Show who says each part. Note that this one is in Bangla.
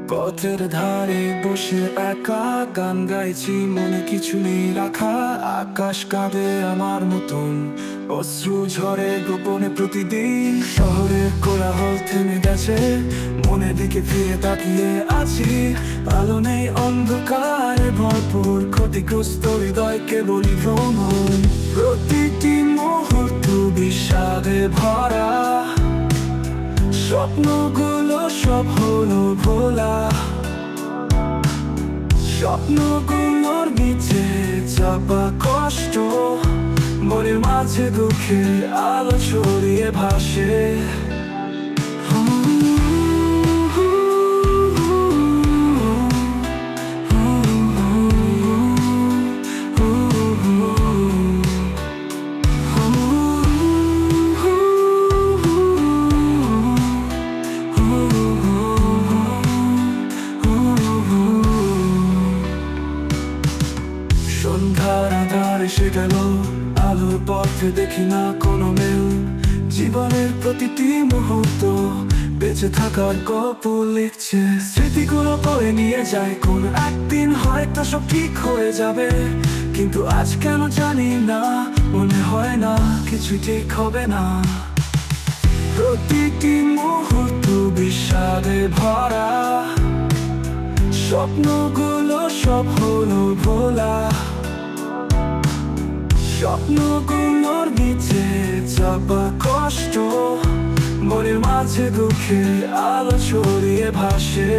Speaker 1: পথের ধারে বসে একা গান গাইছি, মনে কিছু নেই রাখা। আকাশ কাঁদে আমার মতন, অশ্রু ঝরে গোপনে প্রতিদিন। শহরের কোলাহল থেমে গেছে, মনের দিকে ফিরে তাকিয়ে আছি। আলো নেই, অন্ধকারে ভরপুর, ক্ষতিগ্রস্ত হৃদয় কেবলই ভ্রমণ। প্রতিটি মুহূর্ত বিষাদে ভরা, স্বপ্নগুলো সব হলো ভোলা। স্বপ্নগুলোর নিচে চাপা কষ্ট, মনের মাঝে দুঃখের আলো ছড়িয়ে ভাসে। সন্ধ্যার আধার এসে গেল, আলোর পথে দেখি না কোনো মেল। জীবনের প্রতিটি মুহূর্ত বেঁচে থাকার গল্প লিখছে। স্মৃতিগুলো করে নিয়ে যায়, কোন একদিন হয়তো সব ঠিক হয়ে যাবে। কিন্তু আজ কেন জানি না, মনে হয় না কিছু ঠিক হবে না। প্রতিটি মুহূর্ত বিষাদে ভরা, স্বপ্নগুলো সব হলো ভোলা। স্বপ্নগুলোর নিচে চাপা কষ্ট, মনের মাঝে দুঃখের আলো ছড়িয়ে ভাসে।